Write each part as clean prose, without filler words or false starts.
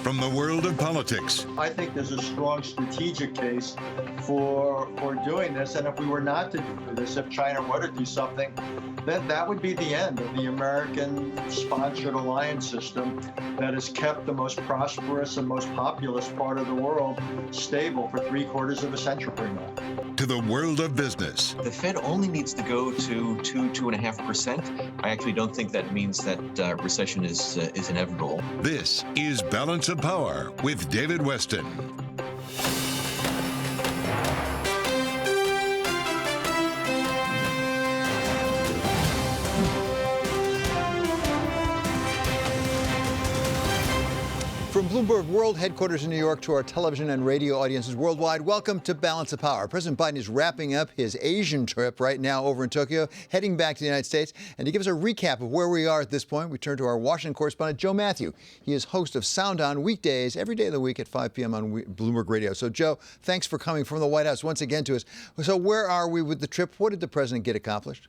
from the world of politics. I think there's a strong strategic case for doing this. And if we were not to do this, if China were to do something, then that would be the end of the American-sponsored alliance system that has kept the most prosperous and most populous part of the world stable for 3/4 of a century now. To the world of business. The Fed only needs to go to 2.5%. I actually don't think that means that recession is inevitable. This is Balance of Power with David Westin. From Bloomberg World Headquarters in New York to our television and radio audiences worldwide, welcome to Balance of Power. President Biden is wrapping up his Asian trip right now over in Tokyo, heading back to the United States. And to give us a recap of where we are at this point, we turn to our Washington correspondent, Joe Matthew. He is host of Sound On weekdays every day of the week at 5 p.m. on Bloomberg Radio. So, Joe, thanks for coming from the White House once again to us. So where are we with the trip? What did the president get accomplished?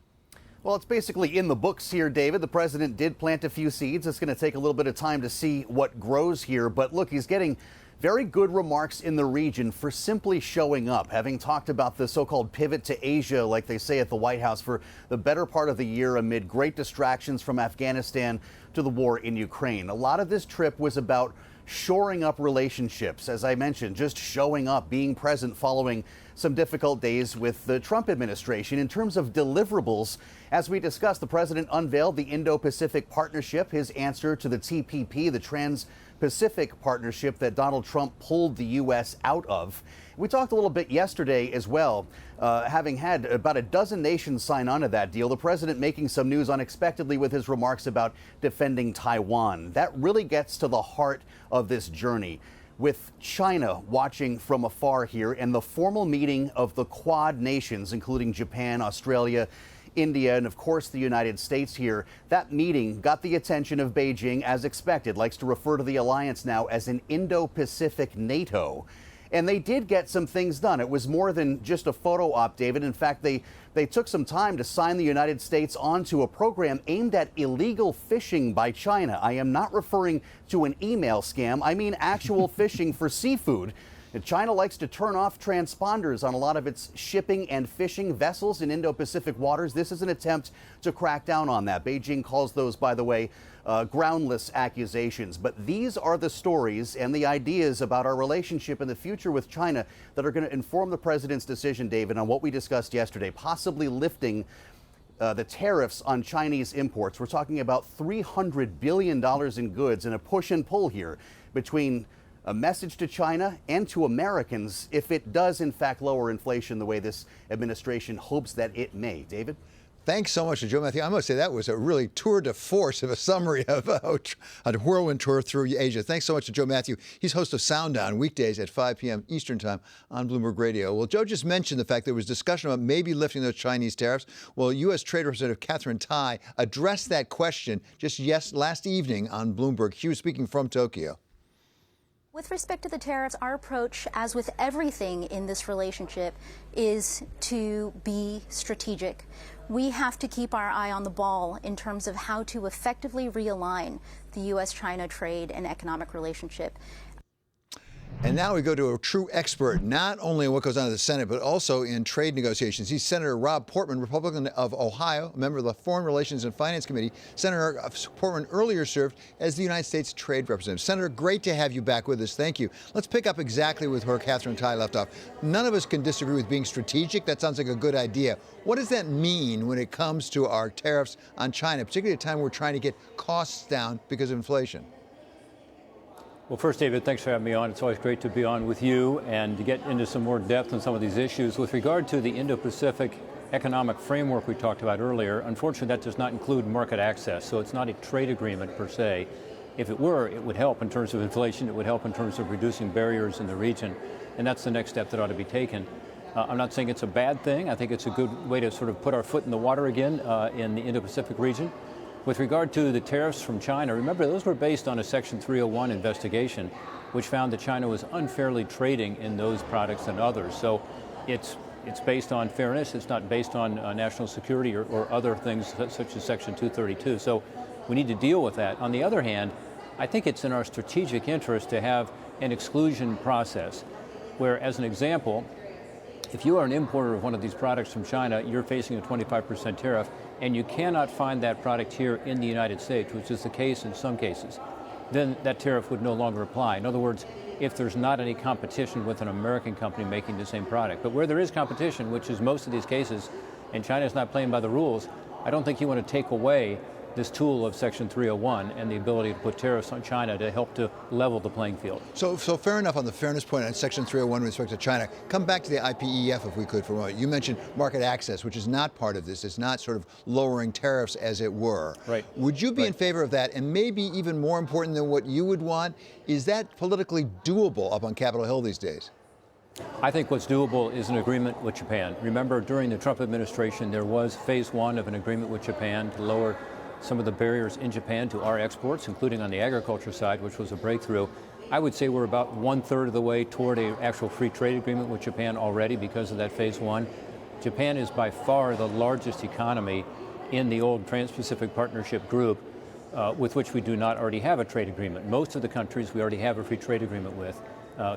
Well, it's basically in the books here, David. The president did plant a few seeds. It's going to take a little bit of time to see what grows here. But look, he's getting very good remarks in the region for simply showing up, having talked about the so-called pivot to Asia, like they say at the White House, for the better part of the year amid great distractions from Afghanistan to the war in Ukraine. A lot of this trip was about shoring up relationships, as I mentioned, just showing up, being present following some difficult days with the Trump administration. In terms of deliverables, as we discussed, the president unveiled the Indo-Pacific Partnership, his answer to the TPP, the Trans-Pacific Partnership that Donald Trump pulled the U.S. out of. We talked a little bit yesterday as well, having had about a dozen nations sign on to that deal. The president making some news unexpectedly with his remarks about defending Taiwan. That really gets to the heart of this journey, with China watching from afar here and the formal meeting of the Quad nations, including Japan, Australia, India, and of course the United States here. That meeting got the attention of Beijing, as expected, likes to refer to the alliance now as an Indo-Pacific NATO. And they did get some things done. It was more than just a photo op, David. In fact, they took some time to sign the United States onto a program aimed at illegal fishing by China. I am not referring to an email scam. I mean actual fishing for seafood. China likes to turn off transponders on a lot of its shipping and fishing vessels in Indo-Pacific waters. This is an attempt to crack down on that. Beijing calls those, by the way, groundless accusations. But these are the stories and the ideas about our relationship in the future with China that are going to inform the president's decision, David, on what we discussed yesterday, possibly lifting the tariffs on Chinese imports. We're talking about $300 billion in goods and a push and pull here between a message to China and to Americans if it does, in fact, lower inflation the way this administration hopes that it may. David? Thanks so much to Joe Matthew. I must say that was a really tour de force of a summary of a whirlwind tour through Asia. Thanks so much to Joe Matthew. He's host of Sound On weekdays at 5 p.m. Eastern Time on Bloomberg Radio. Well, Joe just mentioned the fact there was discussion about maybe lifting those Chinese tariffs. Well, U.S. Trade Representative Katherine Tai addressed that question just last evening on Bloomberg. She was speaking from Tokyo. With respect to the tariffs, our approach, as with everything in this relationship, is to be strategic. We have to keep our eye on the ball in terms of how to effectively realign the U.S.-China trade and economic relationship. And now we go to a true expert, not only in what goes on in the Senate, but also in trade negotiations. He's Senator Rob Portman, Republican of Ohio, a member of the Foreign Relations and Finance Committee. Senator Portman earlier served as the United States Trade Representative. Senator, great to have you back with us. Thank you. Let's pick up exactly with where Katherine Tai left off. None of us can disagree with being strategic. That sounds like a good idea. What does that mean when it comes to our tariffs on China, particularly at a time we're trying to get costs down because of inflation? Well, first, David, thanks for having me on. It's always great to be on with you and to get into some more depth on some of these issues. With regard to the Indo-Pacific economic framework we talked about earlier, unfortunately, that does not include market access, so it's not a trade agreement per se. If it were, it would help in terms of inflation. It would help in terms of reducing barriers in the region, and that's the next step that ought to be taken. I'm not saying it's a bad thing. I think it's a good way to sort of put our foot in the water again in the Indo-Pacific region. With regard to the tariffs from China, remember, those were based on a Section 301 investigation, which found that China was unfairly trading in those products and others. So it's based on fairness. It's not based on national security or other things such as Section 232. So we need to deal with that. On the other hand, I think it's in our strategic interest to have an exclusion process where, as an example, if you are an importer of one of these products from China, you're facing a 25% tariff, and you cannot find that product here in the United States, which is the case in some cases, then that tariff would no longer apply. In other words, if there's not any competition with an American company making the same product. But where there is competition, which is most of these cases, and China's not playing by the rules, I don't think you want to take away this tool of Section 301 and the ability to put tariffs on China to help to level the playing field. So fair enough on the fairness point on Section 301 with respect to China. Come back to the IPEF if we could for a moment. You mentioned market access, which is not part of this. It's not sort of lowering tariffs, as it were. Right. Would you be in favor of that? And maybe even more important than what you would want, is that politically doable up on Capitol Hill these days? I think what's doable is an agreement with Japan. Remember, during the Trump administration, there was phase one of an agreement with Japan to lower some of the barriers in Japan to our exports, including on the agriculture side, which was a breakthrough. I would say we're about 1/3 of the way toward an actual free trade agreement with Japan already because of that phase one. Japan is by far the largest economy in the old Trans-Pacific Partnership group, with which we do not already have a trade agreement. Most of the countries we already have a free trade agreement with.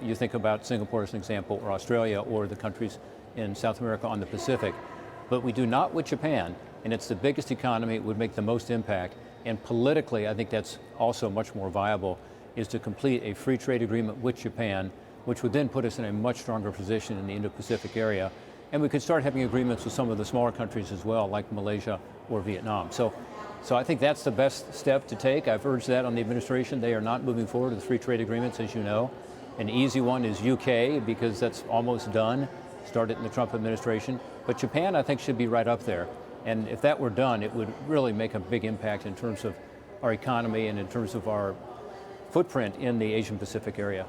You think about Singapore as an example, or Australia, or the countries in South America on the Pacific. But we do not with Japan, and it's the biggest economy. It would make the most impact. And politically, I think that's also much more viable, is to complete a free trade agreement with Japan, which would then put us in a much stronger position in the Indo-Pacific area. And we could start having agreements with some of the smaller countries as well, like Malaysia or Vietnam. So I think that's the best step to take. I've urged that on the administration. They are not moving forward with free trade agreements, as you know. An easy one is UK, because that's almost done, started in the Trump administration. But Japan, I think, should be right up there. And if that were done, it would really make a big impact in terms of our economy and in terms of our footprint in the Asian Pacific area.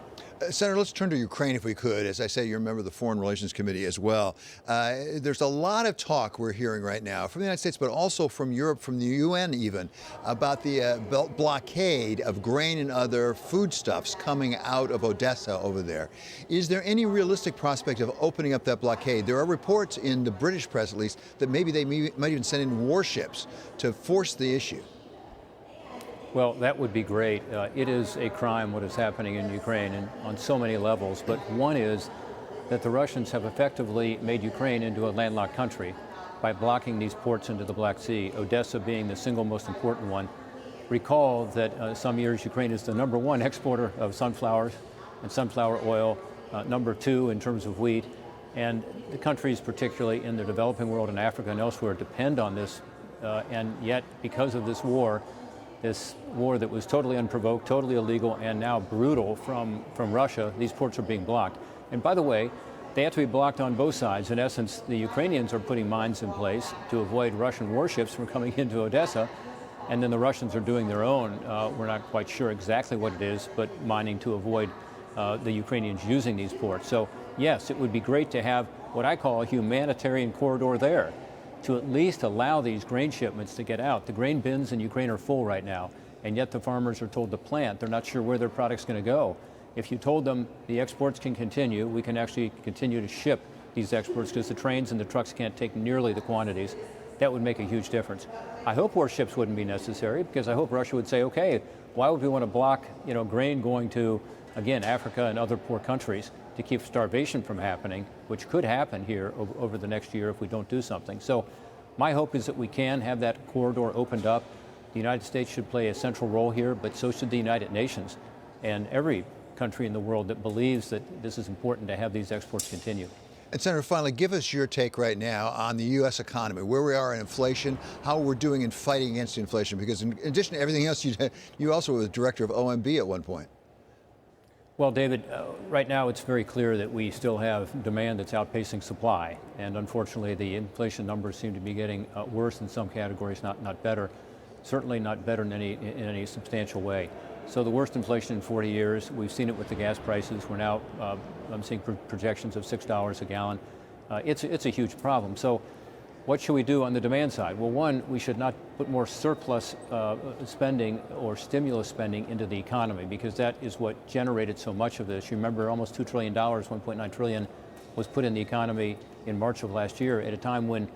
Senator, let's turn to Ukraine if we could. As I say, you're a member of the Foreign Relations Committee as well. There's a lot of talk we're hearing right now from the United States, but also from Europe, from the UN even, about the blockade of grain and other foodstuffs coming out of Odessa over there. Is there any realistic prospect of opening up that blockade? There are reports in the British press, at least, that maybe they might even send in warships to force the issue. Well, that would be great. It is a crime what is happening in Ukraine, and on so many levels. But one is that the Russians have effectively made Ukraine into a landlocked country by blocking these ports into the Black Sea, Odessa being the single most important one. Recall that some years Ukraine is the #1 exporter of sunflowers and sunflower oil, #2 in terms of wheat. And the countries, particularly in the developing world in Africa and elsewhere, depend on this. And yet, because of this war that was totally unprovoked, totally illegal, and now brutal from Russia, these ports are being blocked. And by the way, they have to be blocked on both sides. In essence, the Ukrainians are putting mines in place to avoid Russian warships from coming into Odessa, and then the Russians are doing their own. We're not quite sure exactly what it is, but mining to avoid the Ukrainians using these ports. So yes, it would be great to have what I call a humanitarian corridor there, to at least allow these grain shipments to get out. The grain bins in Ukraine are full right now, and yet the farmers are told to plant. They're not sure where their product's going to go. If you told them the exports can continue, we can actually continue to ship these exports because the trains and the trucks can't take nearly the quantities. That would make a huge difference. I hope warships wouldn't be necessary, because I hope Russia would say, okay, why would we want to block, grain going to, again, Africa and other poor countries to keep starvation from happening, which could happen here over the next year if we don't do something. So my hope is that we can have that corridor opened up. The United States should play a central role here, but so should the United Nations and every country in the world that believes that this is important to have these exports continue. And Senator, finally, give us your take right now on the U.S. economy, where we are in inflation, how we're doing in fighting against inflation, because in addition to everything else, you also were the director of OMB at one point. Well, David, right now it's very clear that we still have demand that's outpacing supply. And unfortunately, the inflation numbers seem to be getting worse in some categories, not better. Certainly not better in any substantial way. So the worst inflation in 40 years. We've seen it with the gas prices. We're now, I'm seeing projections of $6 a gallon. It's a huge problem. So what should we do on the demand side? Well, one, we should not put more surplus spending or stimulus spending into the economy, because that is what generated so much of this. You remember almost $2 trillion, $1.9 trillion was put in the economy in March of last year at a time when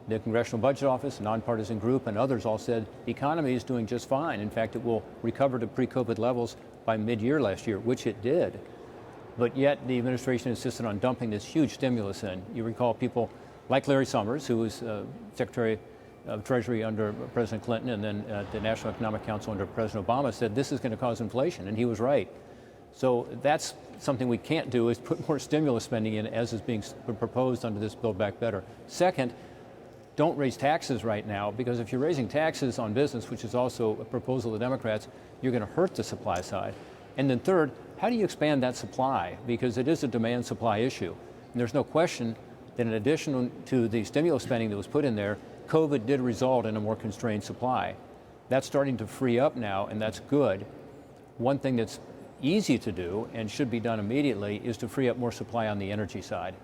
The Congressional Budget Office, a nonpartisan group, and others all said the economy is doing just fine. In fact, it will recover to pre-COVID levels by mid-year last year, which it did. But yet the administration insisted on dumping this huge stimulus in. You recall people like Larry Summers, who was Secretary of Treasury under President Clinton and then the National Economic Council under President Obama, said this is going to cause inflation, and he was right. So that's something we can't do, is put more stimulus spending in, as is being proposed under this Build Back Better. Second, don't raise taxes right now, because if you're raising taxes on business, which is also a proposal of the Democrats, you're going to hurt the supply side. And then third, how do you expand that supply? Because it is a demand-supply issue. And there's no question that in addition to the stimulus spending that was put in there, COVID did result in a more constrained supply. That's starting to free up now, and that's good. One thing that's easy to do and should be done immediately is to free up more supply on the energy side.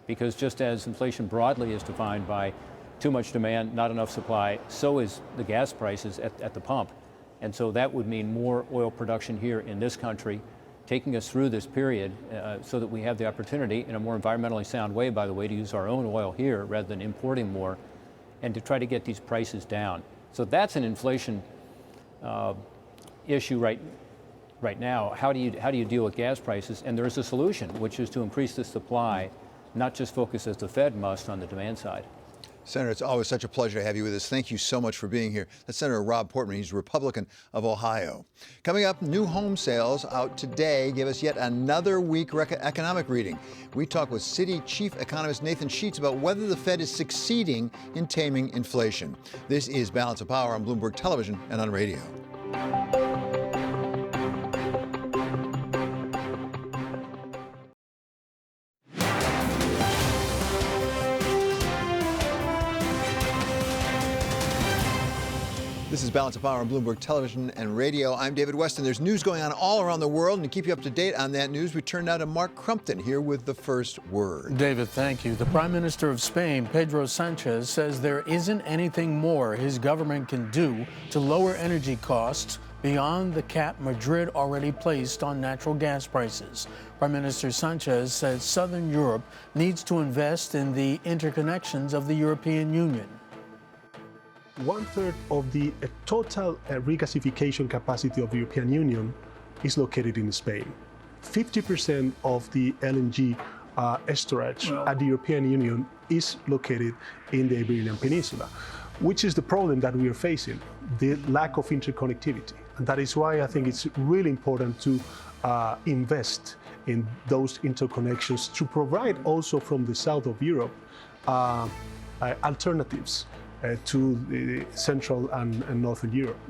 Because just as inflation broadly is defined by too much demand, not enough supply, so is the gas prices at the pump. And so that would mean more oil production here in this country, taking us through this period so that we have the opportunity, in a more environmentally sound way, by the way, to use our own oil here rather than importing more, and to try to get these prices down. So that's an inflation issue right now. How do you deal with gas prices? And there is a solution, which is to increase the supply, not just focus, as the Fed must, on the demand side. Senator, it's always such a pleasure to have you with us. Thank you so much for being here. That's Senator Rob Portman. He's a Republican of Ohio. Coming up, new home sales out today give us yet another weak economic reading. We talk with Citi Chief Economist Nathan Sheets about whether the Fed is succeeding in taming inflation. This is Balance of Power on Bloomberg Television and on radio. This is Balance of Power on Bloomberg Television and radio. I'm David Westin. There's news going on all around the world, and to keep you up to date on that news, we turn now to Mark Crumpton here with the first word. David, thank you. The Prime Minister of Spain, Pedro Sanchez, says there isn't anything more his government can do to lower energy costs beyond the cap Madrid already placed on natural gas prices. Prime Minister Sanchez says Southern Europe needs to invest in the interconnections of the European Union. 1/3 of the total regasification capacity of the European Union is located in Spain. 50% of the LNG storage at the European Union is located in the Iberian Peninsula, which is the problem that we are facing, the lack of interconnectivity. And that is why I think it's really important to invest in those interconnections to provide also from the south of Europe alternatives to the Central and Northern Europe.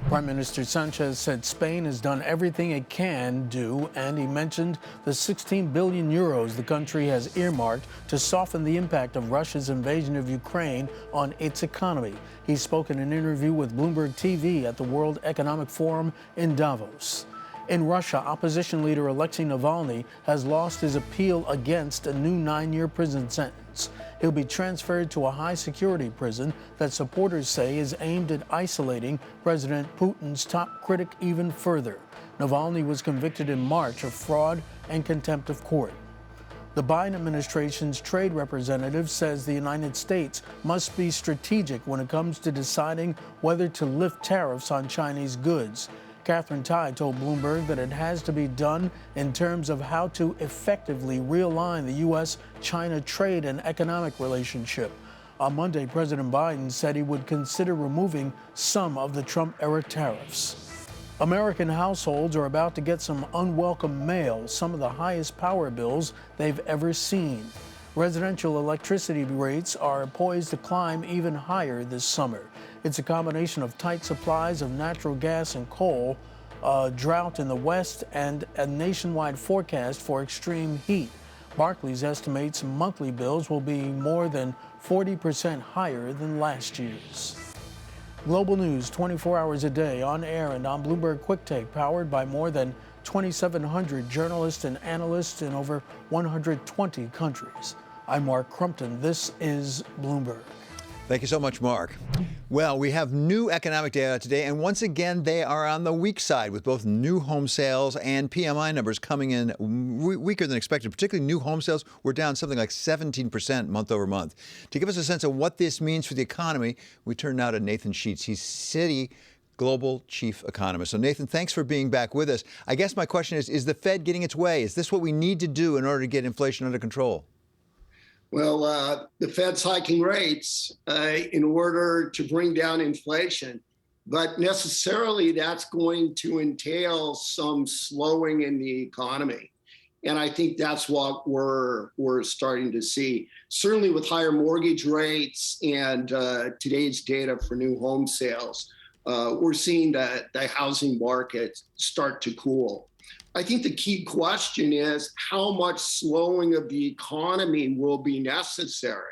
Prime Minister Sanchez said Spain has done everything it can do, and he mentioned the 16 billion euros the country has earmarked to soften the impact of Russia's invasion of Ukraine on its economy. He spoke in an interview with Bloomberg TV at the World Economic Forum in Davos. In Russia, opposition leader Alexei Navalny has lost his appeal against a new 9-year prison sentence. He'll be transferred to a high-security prison that supporters say is aimed at isolating President Putin's top critic even further. Navalny was convicted in March of fraud and contempt of court. The Biden administration's trade representative says the United States must be strategic when it comes to deciding whether to lift tariffs on Chinese goods. Catherine Tai told Bloomberg that it has to be done in terms of how to effectively realign the U.S.-China trade and economic relationship. On Monday, President Biden said he would consider removing some of the Trump-era tariffs. American households are about to get some unwelcome mail, some of the highest power bills they've ever seen. Residential electricity rates are poised to climb even higher this summer. It's a combination of tight supplies of natural gas and coal, a drought in the West, and a nationwide forecast for extreme heat. Barclays estimates monthly bills will be more than 40% higher than last year's. Global news 24 hours a day, on air and on Bloomberg Quick Take, powered by more than 2,700 journalists and analysts in over 120 countries. I'm Mark Crumpton. This is Bloomberg. Thank you so much, Mark. Well, we have new economic data today, and once again, they are on the weak side with both new home sales and PMI numbers coming in weaker than expected. Particularly new home sales were down something like 17% month over month. To give us a sense of what this means for the economy, we turn now to Nathan Sheets. He's Citi Global Chief Economist. So, Nathan, thanks for being back with us. I guess my question is the Fed getting its way? Is this what we need to do in order to get inflation under control? Well, the Fed's hiking rates in order to bring down inflation, but necessarily that's going to entail some slowing in the economy. And I think that's what we're starting to see. Certainly with higher mortgage rates and today's data for new home sales, we're seeing that the housing market start to cool. I think the key question is how much slowing of the economy will be necessary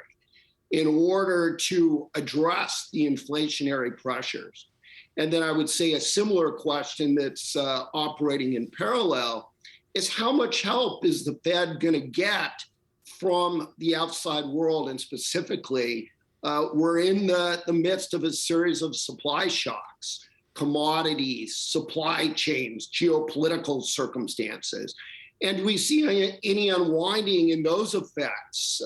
in order to address the inflationary pressures. And then I would say a similar question that's operating in parallel is how much help is the Fed going to get from the outside world? And specifically, we're in the midst of a series of supply shocks. Commodities, supply chains, geopolitical circumstances. And we see any unwinding in those effects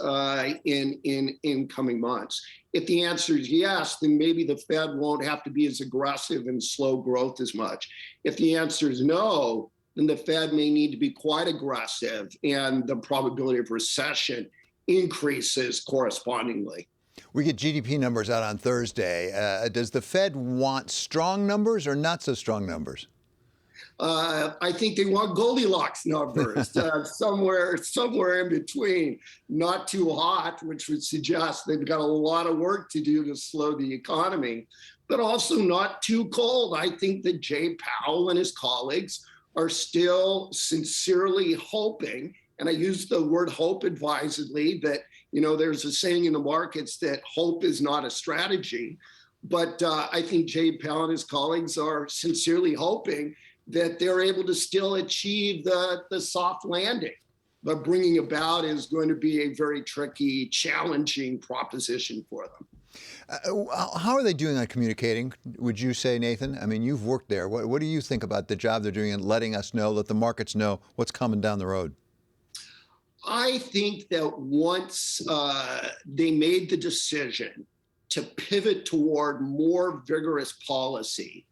in coming months. If the answer is yes, then maybe the Fed won't have to be as aggressive and slow growth as much. If the answer is no, then the Fed may need to be quite aggressive and the probability of recession increases correspondingly. We get GDP numbers out on Thursday. Does the Fed want strong numbers or not so strong numbers? I think they want Goldilocks numbers, somewhere in between. Not too hot, which would suggest they've got a lot of work to do to slow the economy, but also not too cold. I think that Jay Powell and his colleagues are still sincerely hoping, and I use the word hope advisedly, that there's a saying in the markets that hope is not a strategy. But I think Jay Powell and his colleagues are sincerely hoping that they're able to still achieve the soft landing. But bringing about is going to be a very tricky, challenging proposition for them. How are they doing on communicating, would you say, Nathan? I mean, you've worked there. What do you think about the job they're doing and letting us know, let the markets know what's coming down the road? I think that once they made the decision to pivot toward more vigorous policy,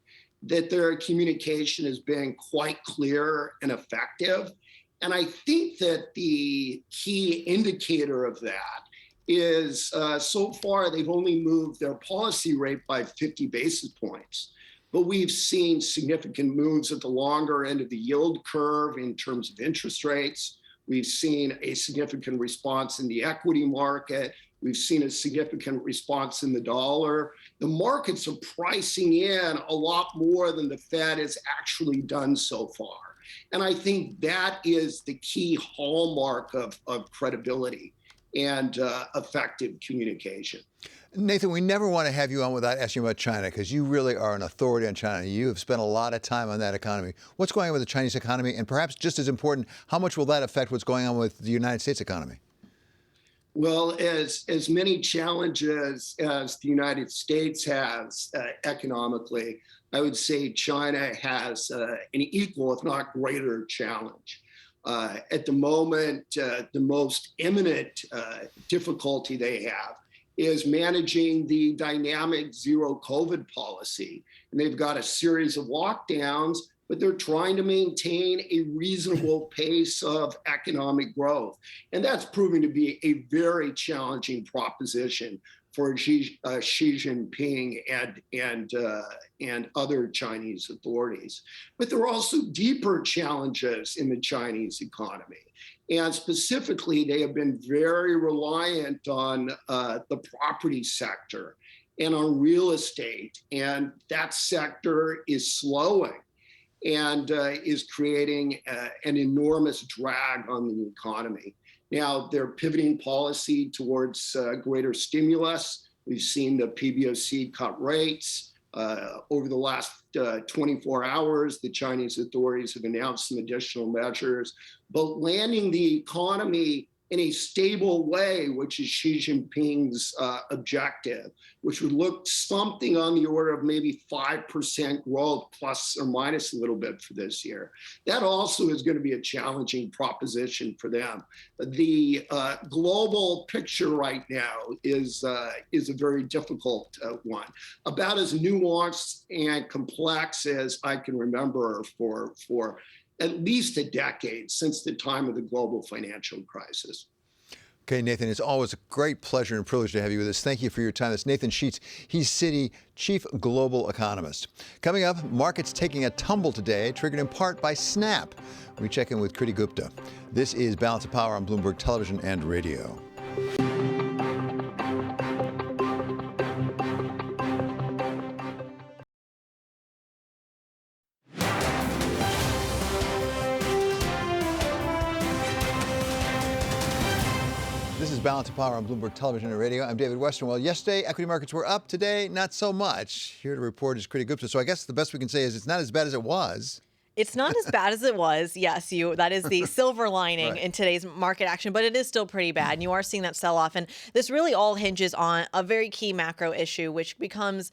that their communication has been quite clear and effective. And I think that the key indicator of that is so far they've only moved their policy rate by 50 basis points. But we've seen significant moves at the longer end of the yield curve in terms of interest rates. We've seen a significant response in the equity market. We've seen a significant response in the dollar. The markets are pricing in a lot more than the Fed has actually done so far. And I think that is the key hallmark of credibility and effective communication. Nathan, we never want to have you on without asking about China, because you really are an authority on China. You have spent a lot of time on that economy. What's going on with the Chinese economy? And perhaps just as important, how much will that affect what's going on with the United States economy? Well, as many challenges as the United States has economically, I would say China has an equal, if not greater, challenge. At the moment, the most imminent difficulty they have is managing the dynamic zero COVID policy. And they've got a series of lockdowns, but they're trying to maintain a reasonable pace of economic growth. And that's proving to be a very challenging proposition for Xi Jinping and other Chinese authorities. But there are also deeper challenges in the Chinese economy. And specifically, they have been very reliant on the property sector and on real estate. And that sector is slowing and is creating an enormous drag on the economy. Now, they're pivoting policy towards greater stimulus. We've seen the PBOC cut rates. Over the last 24 hours, the Chinese authorities have announced some additional measures. But landing the economy in a stable way, which is Xi Jinping's objective, which would look something on the order of maybe 5% growth, plus or minus a little bit for this year. That also is going to be a challenging proposition for them. The global picture right now is a very difficult one, about as nuanced and complex as I can remember for at least a decade, since the time of the global financial crisis. Okay, Nathan, it's always a great pleasure and privilege to have you with us. Thank you for your time. That's Nathan Sheets. He's Citi Chief Global Economist. Coming up, markets taking a tumble today, triggered in part by Snap. We check in with Kriti Gupta. This is Balance of Power on Bloomberg Television and Radio. This is Balance of Power on Bloomberg Television and Radio. I'm David Westin. Well, yesterday, equity markets were up. Today, not so much. Here to report is Kriti Gupta. So I guess the best we can say is it's not as bad as it was. It's not as bad as it was. Yes, that is the silver lining Right. in today's market action, but it is still pretty bad. And you are seeing that sell off. And this really all hinges on a very key macro issue, which becomes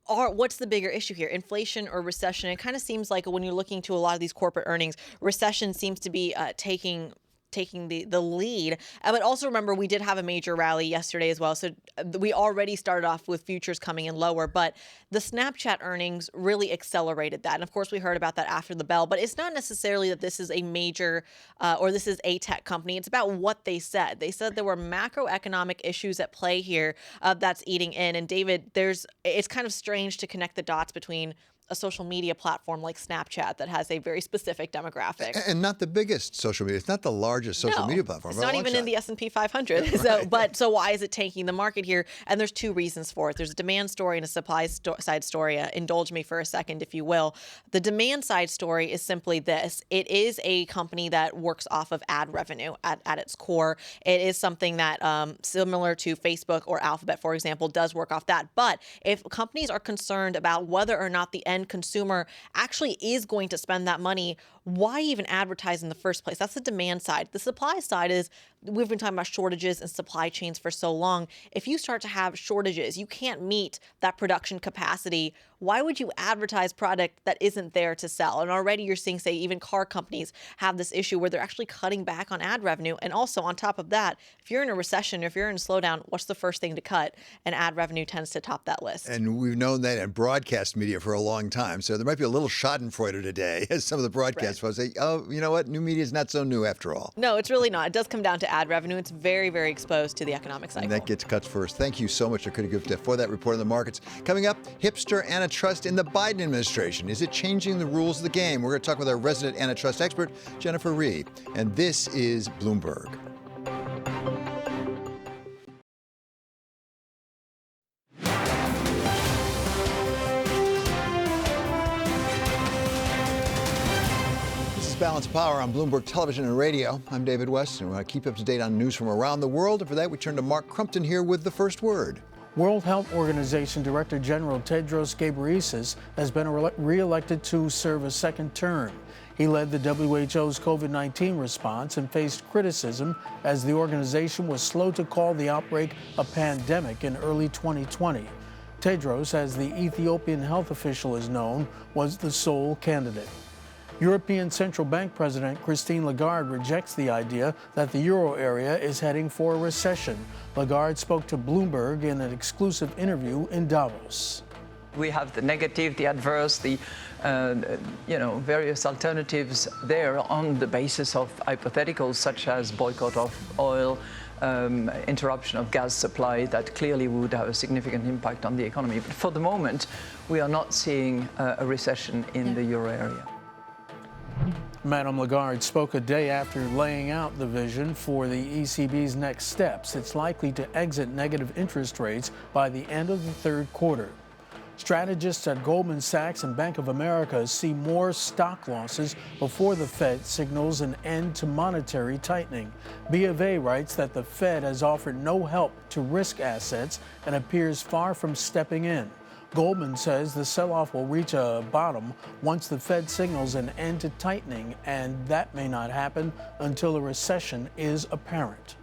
what's the bigger issue here, inflation or recession? It kind of seems like when you're looking to a lot of these corporate earnings, recession seems to be taking the lead. But also remember, we did have a major rally yesterday as well. So we already started off with futures coming in lower, but the Snapchat earnings really accelerated that. And of course, we heard about that after the bell, but it's not necessarily that this is a major or this is a tech company. It's about what they said. They said there were macroeconomic issues at play here that's eating in. And David, it's kind of strange to connect the dots between a social media platform like Snapchat that has a very specific demographic. And not the biggest social media. It's not the largest social media platform. It's not even in the S&P 500. So why is it tanking the market here? And there's two reasons for it. There's a demand story and a supply side story. Indulge me for a second, if you will. The demand side story is simply this. It is a company that works off of ad revenue at its core. It is something that, similar to Facebook or Alphabet, for example, does work off that. But if companies are concerned about whether or not the end consumer actually is going to spend that money, why even advertise in the first place? That's the demand side. The supply side is, we've been talking about shortages and supply chains for so long. If you start to have shortages, you can't meet that production capacity. Why would you advertise product that isn't there to sell? And already you're seeing, say, even car companies have this issue where they're actually cutting back on ad revenue. And also on top of that, if you're in a recession, or if you're in a slowdown, what's the first thing to cut? And ad revenue tends to top that list. And we've known that in broadcast media for a long time. So there might be a little schadenfreude today as some of the broadcast folks say, oh, you know what? New media is not so new after all. No, it's really not. It does come down to ad revenue. It's very, very exposed to the economic cycle. And that gets cuts first. Thank you so much, Kriti Gupta, for that report on the markets. Coming up, hipster antitrust in the Biden administration. Is it changing the rules of the game? We're going to talk with our resident antitrust expert, Jennifer Rhee. And this is Bloomberg. Balance Power on Bloomberg Television and Radio. I'm David Westin. We want to keep up to date on news from around the world. And for that, we turn to Mark Crumpton here with the first word. World Health Organization Director General Tedros Ghebreyesus has been re-elected to serve a second term. He led the WHO's COVID-19 response and faced criticism as the organization was slow to call the outbreak a pandemic in early 2020. Tedros, as the Ethiopian health official is known, was the sole candidate. European Central Bank President Christine Lagarde rejects the idea that the euro area is heading for a recession. Lagarde spoke to Bloomberg in an exclusive interview in Davos. We have the negative, the adverse, the various alternatives there on the basis of hypotheticals such as boycott of oil, interruption of gas supply that clearly would have a significant impact on the economy. But for the moment, we are not seeing a recession in the euro area. Madame Lagarde spoke a day after laying out the vision for the ECB's next steps. It's likely to exit negative interest rates by the end of the third quarter. Strategists at Goldman Sachs and Bank of America see more stock losses before the Fed signals an end to monetary tightening. B of A writes that the Fed has offered no help to risk assets and appears far from stepping in. Goldman says the sell-off will reach a bottom once the Fed signals an end to tightening, and that may not happen until a recession is apparent.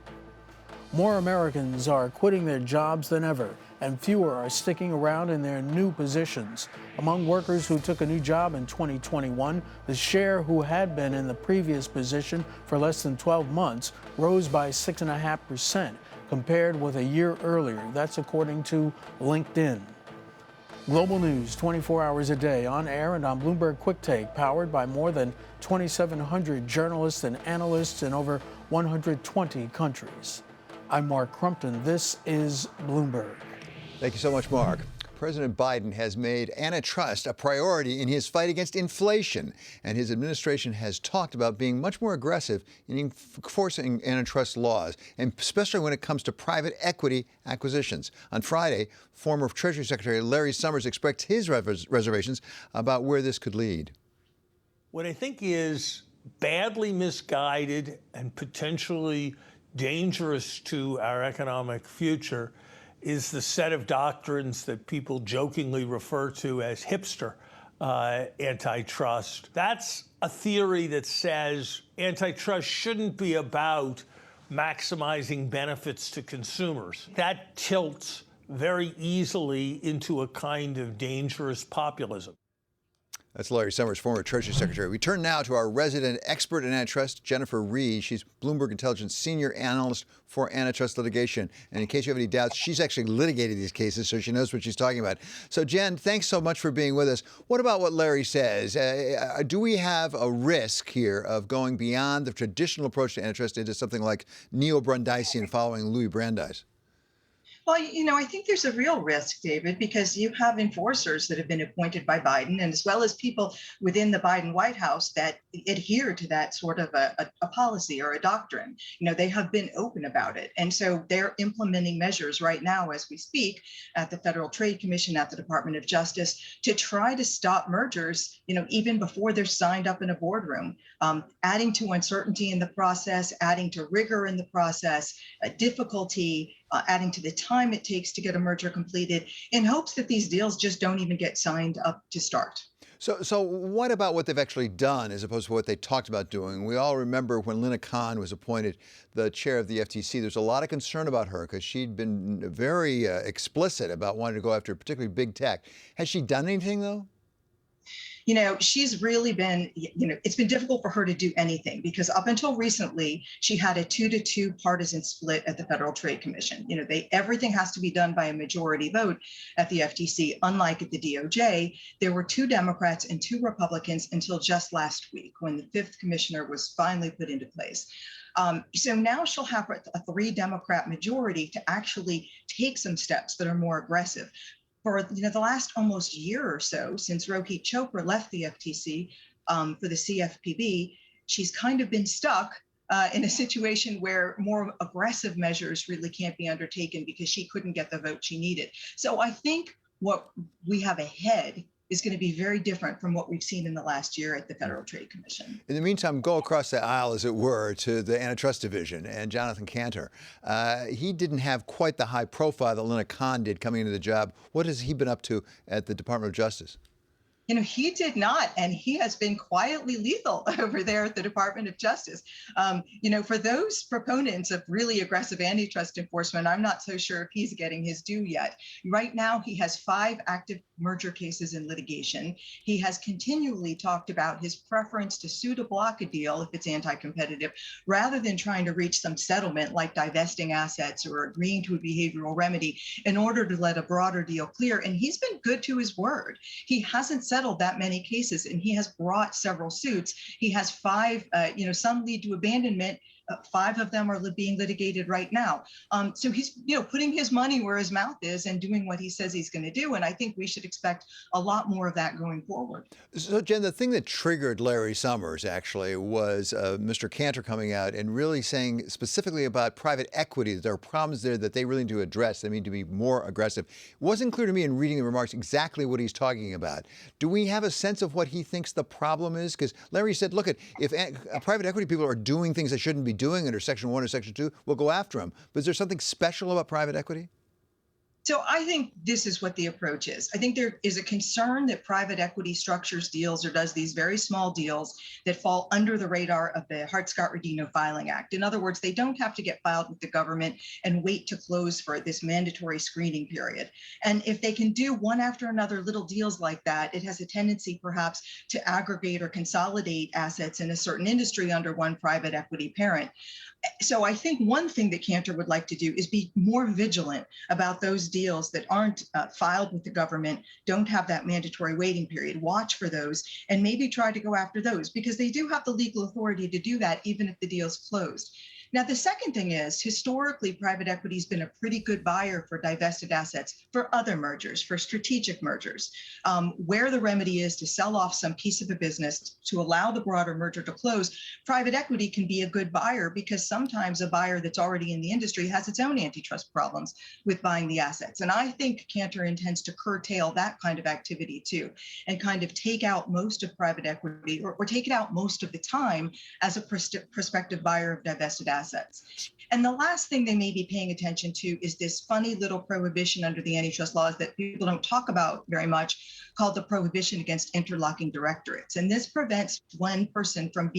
More Americans are quitting their jobs than ever, and fewer are sticking around in their new positions. Among workers who took a new job in 2021, the share who had been in the previous position for less than 12 months rose by 6.5% compared with a year earlier. That's according to LinkedIn. Global news 24 hours a day on air and on Bloomberg Quick Take, powered by more than 2,700 journalists and analysts in over 120 countries. I'm Mark Crumpton. This is Bloomberg. Thank you so much, Mark. President Biden has made antitrust a priority in his fight against inflation, and his administration has talked about being much more aggressive in enforcing antitrust laws, and especially when it comes to private equity acquisitions. On Friday, former Treasury Secretary Larry Summers expressed his reservations about where this could lead. What I think is badly misguided and potentially dangerous to our economic future is the set of doctrines that people jokingly refer to as hipster antitrust. That's a theory that says antitrust shouldn't be about maximizing benefits to consumers. That tilts very easily into a kind of dangerous populism. That's Larry Summers, former Treasury Secretary. We turn now to our resident expert in antitrust, Jennifer Reed. She's Bloomberg Intelligence senior analyst for antitrust litigation. And in case you have any doubts, she's actually litigated these cases, so she knows what she's talking about. So, Jen, thanks so much for being with us. What about what Larry says? Do we have a risk here of going beyond the traditional approach to antitrust into something like neo-Brandisian following Louis Brandeis? Well, I think there's a real risk, David, because you have enforcers that have been appointed by Biden, and as well as people within the Biden White House that adhere to that sort of a policy or a doctrine. They have been open about it. And so they're implementing measures right now as we speak at the Federal Trade Commission, at the Department of Justice, to try to stop mergers, even before they're signed up in a boardroom, adding to uncertainty in the process, adding to rigor in the process, difficulty, adding to the time it takes to get a merger completed, in hopes that these deals just don't even get signed up to start. So what about what they've actually done as opposed to what they talked about doing? We all remember when Lina Khan was appointed the chair of the FTC, there's a lot of concern about her because she'd been very explicit about wanting to go after particularly big tech. Has she done anything, though? She's really been, it's been difficult for her to do anything because up until recently, she had a 2-to-2 partisan split at the Federal Trade Commission. Everything has to be done by a majority vote at the FTC. Unlike at the DOJ, there were 2 Democrats and 2 Republicans until just last week when the 5th commissioner was finally put into place. So now she'll have a 3 Democrat majority to actually take some steps that are more aggressive. For the last almost year or so, since Rohit Chopra left the FTC for the CFPB, she's kind of been stuck in a situation where more aggressive measures really can't be undertaken because she couldn't get the vote she needed. So I think what we have ahead is going to be very different from what we've seen in the last year at the Federal Trade Commission. In the meantime, go across the aisle, as it were, to the Antitrust Division and Jonathan Kanter. He didn't have quite the high profile that Lina Khan did coming into the job. What has he been up to at the Department of Justice? He did not, and he has been quietly lethal over there at the Department of Justice. For those proponents of really aggressive antitrust enforcement, I'm not so sure if he's getting his due yet. Right now, he has 5 active merger cases in litigation. He has continually talked about his preference to sue to block a deal if it's anti-competitive, rather than trying to reach some settlement like divesting assets or agreeing to a behavioral remedy in order to let a broader deal clear. And he's been good to his word. He hasn't settled that many cases, and he has brought several suits. He has 5, some lead to abandonment. 5 of them are being litigated right now. So he's, putting his money where his mouth is and doing what he says he's going to do. And I think we should expect a lot more of that going forward. So, Jen, the thing that triggered Larry Summers actually was Mr. Kanter coming out and really saying specifically about private equity that there are problems there that they really need to address. They need to be more aggressive. It wasn't clear to me in reading the remarks exactly what he's talking about. Do we have a sense of what he thinks the problem is? Because Larry said, look, if private equity people are doing things they shouldn't be doing under Section 1 or Section 2, we'll go after them. But is there something special about private equity? So I think this is what the approach is. I think there is a concern that private equity structures deals or does these very small deals that fall under the radar of the Hart-Scott-Rodino Filing Act. In other words, they don't have to get filed with the government and wait to close for this mandatory screening period. And if they can do one after another little deals like that, it has a tendency perhaps to aggregate or consolidate assets in a certain industry under one private equity parent. So I think one thing that Cantor would like to do is be more vigilant about those deals that aren't filed with the government, don't have that mandatory waiting period. Watch for those and maybe try to go after those because they do have the legal authority to do that even if the deal's closed. Now, the second thing is historically, private equity has been a pretty good buyer for divested assets for other mergers, for strategic mergers, where the remedy is to sell off some piece of a business to allow the broader merger to close. Private equity can be a good buyer because sometimes a buyer that's already in the industry has its own antitrust problems with buying the assets. And I think Cantor intends to curtail that kind of activity too, and kind of take out most of private equity or take it out most of the time as a prospective buyer of divested assets. And the last thing they may be paying attention to is this funny little prohibition under the antitrust laws that people don't talk about very much, called the prohibition against interlocking directorates. And this prevents one person from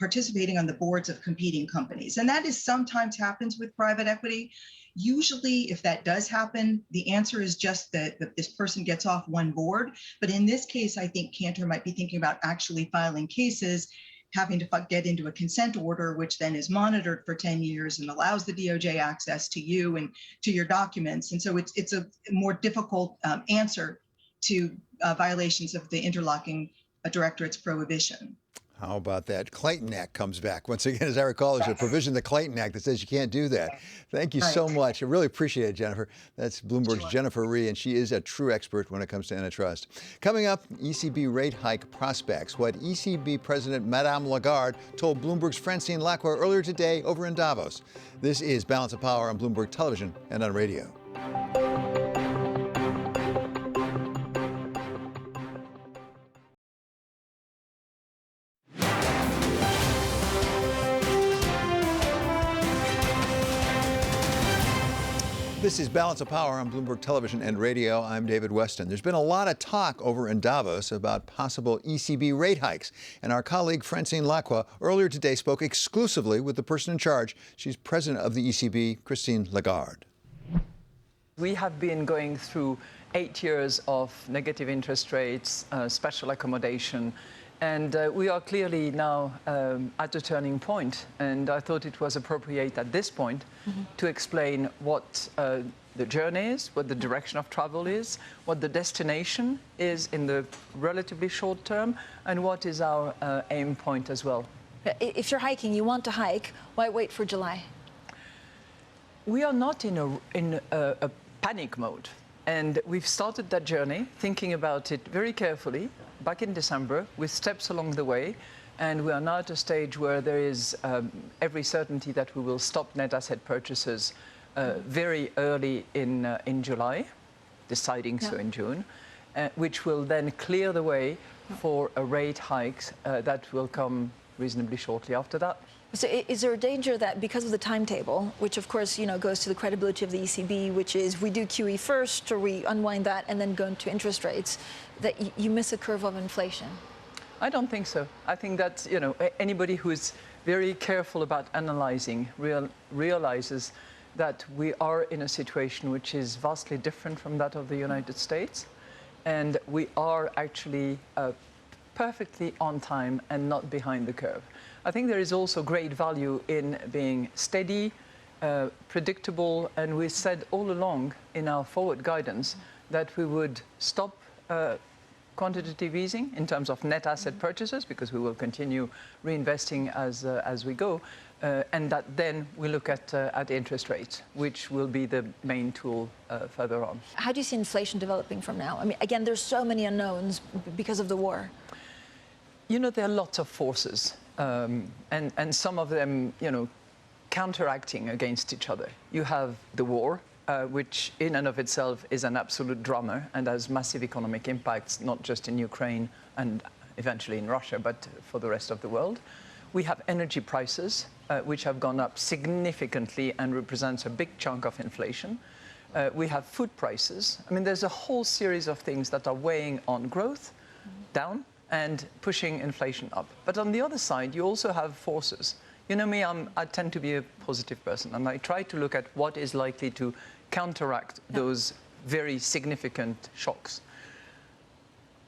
participating on the boards of competing companies. And that is sometimes happens with private equity. Usually, if that does happen, the answer is just that this person gets off one board. But in this case, I think Cantor might be thinking about actually filing cases, having to get into a consent order, which then is monitored for 10 years and allows the DOJ access to you and to your documents. And so it's a more difficult answer to violations of the interlocking directorate's prohibition. How about that? Clayton Act comes back. Once again, as I recall, there's a provision in the Clayton Act that says you can't do that. Thank you so much. I really appreciate it, Jennifer. That's Bloomberg's Jennifer Rhee, and she is a true expert when it comes to antitrust. Coming up, ECB rate hike prospects. What ECB President Madame Lagarde told Bloomberg's Francine Lacqua earlier today over in Davos. This is Balance of Power on Bloomberg Television and on radio. This is Balance of Power on Bloomberg Television and radio. I'm David Westin. There's been a lot of talk over in Davos about possible ECB rate hikes. And our colleague Francine Lacqua earlier today spoke exclusively with the person in charge. She's president of the ECB, Christine Lagarde. We have been going through 8 years of negative interest rates, special accommodation, and we are clearly now at a turning point. And I thought it was appropriate at this point to explain what the journey is, what the direction of travel is, what the destination is in the relatively short term, and what is our aim point as well. If you're hiking, you want to hike, why wait for July? We are not in a panic mode. And we've started that journey, thinking about it very carefully, back in December, with steps along the way. And we are now at a stage where there is every certainty that we will stop net asset purchases very early in July, deciding so in June, which will then clear the way for a rate hike that will come reasonably shortly after that. So is there a danger that because of the timetable, which of course, goes to the credibility of the ECB, which is we do QE first or we unwind that and then go into interest rates, that you miss a curve of inflation? I don't think so. I think that, anybody who is very careful about analyzing realizes that we are in a situation which is vastly different from that of the United States. And we are actually perfectly on time and not behind the curve. I think there is also great value in being steady, predictable, and we said all along in our forward guidance that we would stop quantitative easing in terms of net asset purchases, because we will continue reinvesting as we go, and that then we look at interest rates, which will be the main tool further on. How do you see inflation developing from now? I mean, again, there's so many unknowns because of the war. There are lots of forces, and some of them, counteracting against each other. You have the war, which in and of itself is an absolute drama and has massive economic impacts, not just in Ukraine and eventually in Russia, but for the rest of the world. We have energy prices, which have gone up significantly and represents a big chunk of inflation. We have food prices. I mean, there's a whole series of things that are weighing on growth down and pushing inflation up. But on the other side, you also have forces. You know me, I tend to be a positive person, and I try to look at what is likely to counteract those very significant shocks.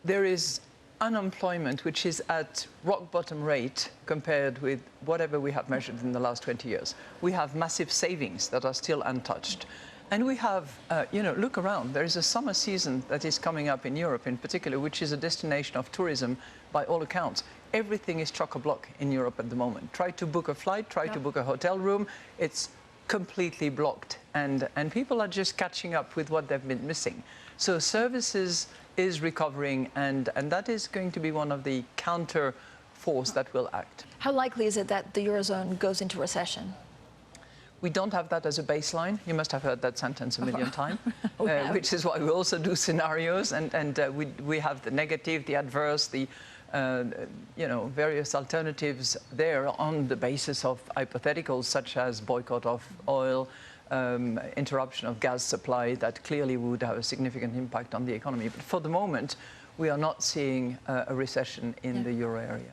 There is unemployment, which is at rock bottom rate compared with whatever we have measured in the last 20 years. We have massive savings that are still untouched. And we have, look around. There is a summer season that is coming up in Europe in particular, which is a destination of tourism by all accounts. Everything is chock-a-block in Europe at the moment. Try to book a flight, try to book a hotel room. It's completely blocked. And people are just catching up with what they've been missing. So services is recovering, and that is going to be one of the counter force that will act. How likely is it that the Eurozone goes into recession? We don't have that as a baseline. You must have heard that sentence a million times, which is why we also do scenarios, and we have the negative, the adverse, the various alternatives there on the basis of hypotheticals such as boycott of oil, interruption of gas supply that clearly would have a significant impact on the economy. But for the moment, we are not seeing a recession in the euro area.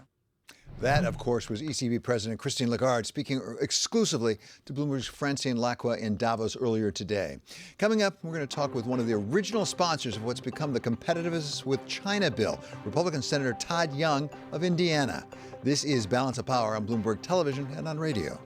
That, of course, was ECB President Christine Lagarde speaking exclusively to Bloomberg's Francine Lacqua in Davos earlier today. Coming up, we're going to talk with one of the original sponsors of what's become the Competitiveness with China bill, Republican Senator Todd Young of Indiana. This is Balance of Power on Bloomberg Television and on radio.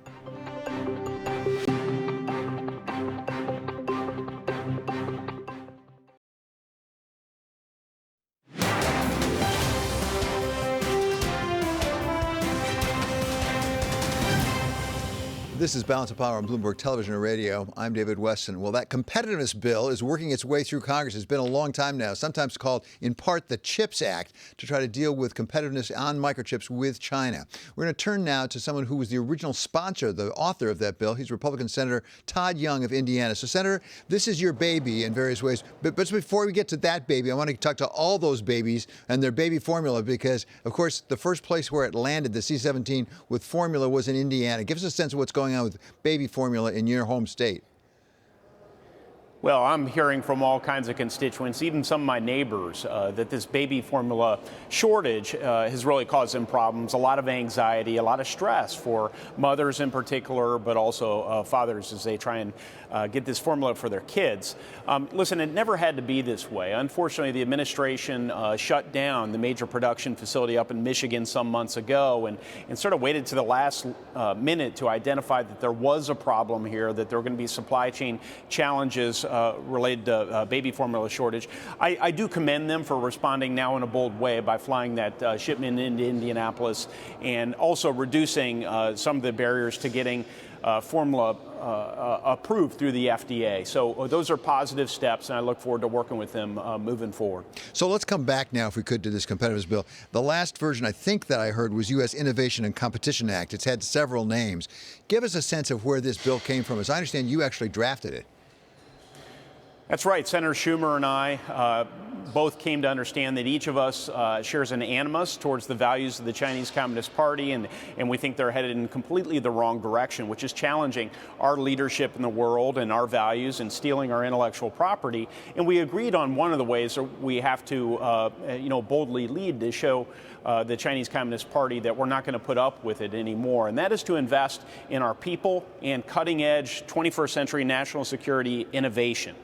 This is Balance of Power on Bloomberg Television and Radio. I'm David Westin. Well, that competitiveness bill is working its way through Congress. It's been a long time now, sometimes called, in part, the CHIPS Act, to try to deal with competitiveness on microchips with China. We're going to turn now to someone who was the original sponsor, the author of that bill. He's Republican Senator Todd Young of Indiana. So, Senator, this is your baby in various ways. But before we get to that baby, I want to talk to all those babies and their baby formula because, of course, the first place where it landed, the C-17 with formula, was in Indiana. Give us a sense of what's going on with baby formula in your home state. Well, I'm hearing from all kinds of constituents, even some of my neighbors, that this baby formula shortage has really caused them problems, a lot of anxiety, a lot of stress for mothers in particular, but also fathers as they try and get this formula for their kids. Listen, it never had to be this way. Unfortunately, the administration shut down the major production facility up in Michigan some months ago and sort of waited to the last minute to identify that there was a problem here, that there were going to be supply chain challenges related to baby formula shortage. I do commend them for responding now in a bold way by flying that shipment into Indianapolis and also reducing some of the barriers to getting formula approved through the FDA. So those are positive steps, and I look forward to working with them moving forward. So let's come back now, if we could, to this competitiveness bill. The last version I think that I heard was U.S. Innovation and Competition Act. It's had several names. Give us a sense of where this bill came from, as I understand you actually drafted it. That's right. Senator Schumer and I both came to understand that each of us shares an animus towards the values of the Chinese Communist Party, and we think they're headed in completely the wrong direction, which is challenging our leadership in the world and our values and stealing our intellectual property. And we agreed on one of the ways that we have to, boldly lead to show the Chinese Communist Party that we're not going to put up with it anymore. And that is to invest in our people and cutting-edge 21st century national security innovation.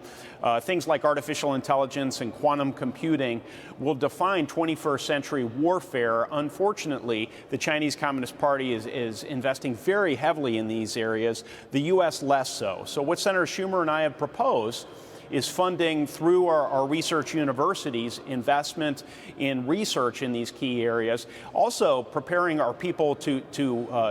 Things like artificial intelligence and quantum computing will define 21st century warfare. Unfortunately, the Chinese Communist Party is investing very heavily in these areas, the U.S. less so. So what Senator Schumer and I have proposed is funding through our research universities, investment in research in these key areas, also preparing our people to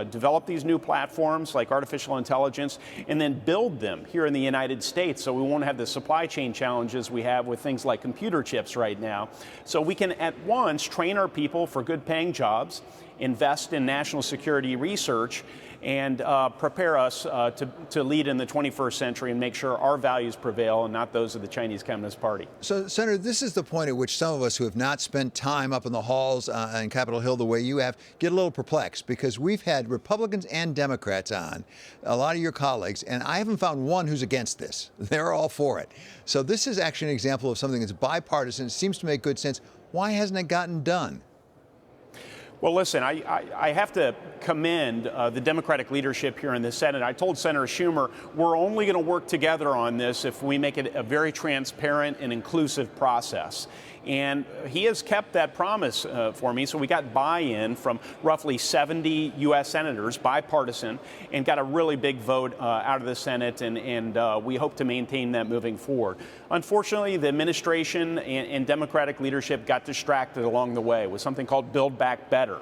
develop these new platforms like artificial intelligence and then build them here in the United States so we won't have the supply chain challenges we have with things like computer chips right now. So we can at once train our people for good paying jobs, invest in national security research, and prepare us to lead in the 21st century and make sure our values prevail and not not those of the Chinese Communist Party. So, Senator, this is the point at which some of us who have not spent time up in the halls on Capitol Hill the way you have get a little perplexed, because we've had Republicans and Democrats on, a lot of your colleagues, and I haven't found one who's against this. They're all for it. So this is actually an example of something that's bipartisan. It seems to make good sense. Why hasn't it gotten done? Well, listen, I have to commend the Democratic leadership here in the Senate. I told Senator Schumer we're only going to work together on this if we make it a very transparent and inclusive process. And he has kept that promise for me. So we got buy-in from roughly 70 U.S. senators, bipartisan, and got a really big vote out of the Senate. And we hope to maintain that moving forward. Unfortunately, the administration and Democratic leadership got distracted along the way with something called Build Back Better.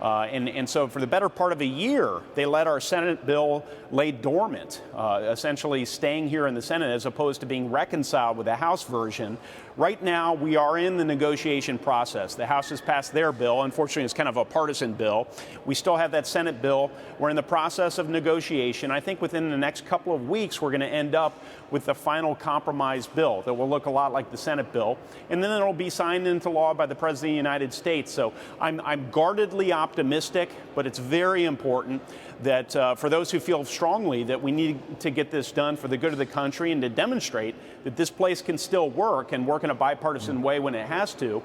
And so for the better part of a year, they let our Senate bill lay dormant, essentially staying here in the Senate as opposed to being reconciled with the House version. Right now, we are in the negotiation process. The House has passed their bill. Unfortunately, it's kind of a partisan bill. We still have that Senate bill. We're in the process of negotiation. I think within the next couple of weeks, we're going to end up with the final compromise bill that will look a lot like the Senate bill. And then it'll be signed into law by the President of the United States. So I'm guardedly optimistic, but it's very important that for those who feel strongly that we need to get this done for the good of the country and to demonstrate that this place can still work and work in a bipartisan way when it has to,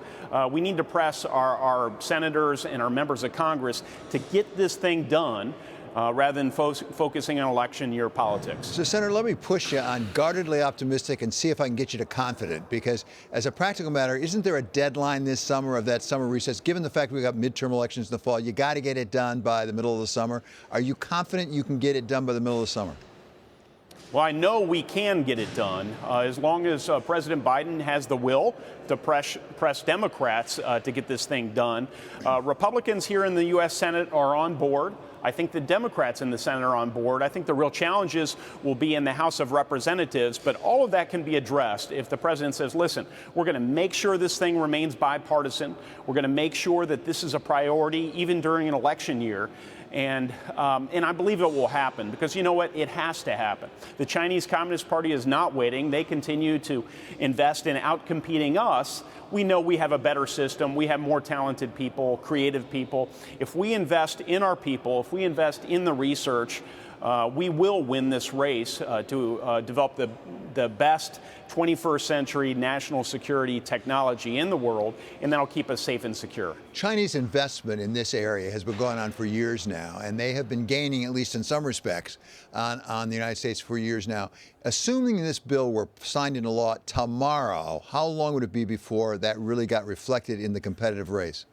we need to press our senators and our members of Congress to get this thing done rather than focusing on election year politics. So, Senator, let me push you on guardedly optimistic and see if I can get you to confident, because as a practical matter, isn't there a deadline this summer of that summer recess? Given the fact we've got midterm elections in the fall, you got to get it done by the middle of the summer. Are you confident you can get it done by the middle of the summer? Well, I know we can get it done as long as President Biden has the will to press Democrats to get this thing done. Republicans here in the U.S. Senate are on board. I think the Democrats in the Senate are on board. I think the real challenges will be in the House of Representatives, but all of that can be addressed if the president says, listen, we're going to make sure this thing remains bipartisan. We're going to make sure that this is a priority even during an election year. And I believe it will happen because, you know what, it has to happen. The Chinese Communist Party is not waiting. They continue to invest in outcompeting us. We know we have a better system. We have more talented people, creative people. If we invest in our people, if we invest in the research, we will win this race to develop the best 21st century national security technology in the world, and that'll keep us safe and secure. Chinese investment in this area has been going on for years now, and they have been gaining, at least in some respects, on the United States for years now. Assuming this bill were signed into law tomorrow, how long would it be before that really got reflected in the competitive race?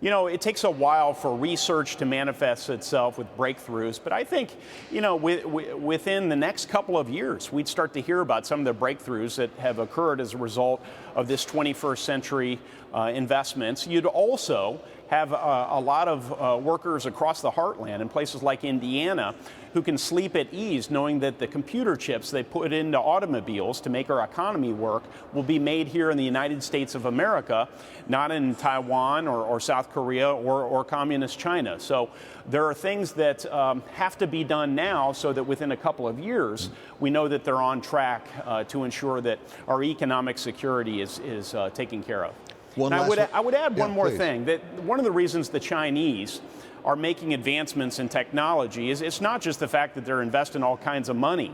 You know, it takes a while for research to manifest itself with breakthroughs, but I think, you know, within the next couple of years, we'd start to hear about some of the breakthroughs that have occurred as a result of this 21st century investments. You'd also have a lot of workers across the heartland in places like Indiana who can sleep at ease knowing that the computer chips they put into automobiles to make our economy work will be made here in the United States of America, not in Taiwan or South Korea or communist China. So there are things that have to be done now so that within a couple of years, we know that they're on track to ensure that our economic security is taken care of. I would add one more thing, that one of the reasons the Chinese are making advancements in technology is it's not just the fact that they're investing all kinds of money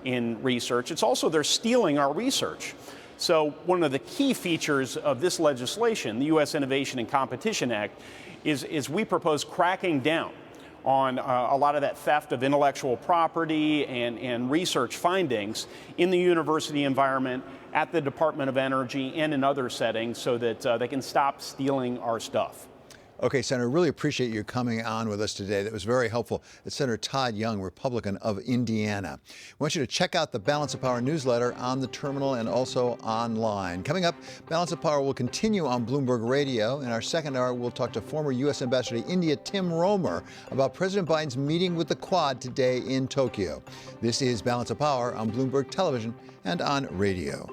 in research, it's also they're stealing our research. So one of the key features of this legislation, the U.S. Innovation and Competition Act, is we propose cracking down on a lot of that theft of intellectual property and research findings in the university environment, at the Department of Energy, and in other settings so that they can stop stealing our stuff. Okay, Senator, really appreciate you coming on with us today. That was very helpful. It's Senator Todd Young, Republican of Indiana. I want you to check out the Balance of Power newsletter on the terminal and also online. Coming up, Balance of Power will continue on Bloomberg Radio. In our second hour, we'll talk to former U.S. Ambassador to India, Tim Romer, about President Biden's meeting with the Quad today in Tokyo. This is Balance of Power on Bloomberg Television and on radio.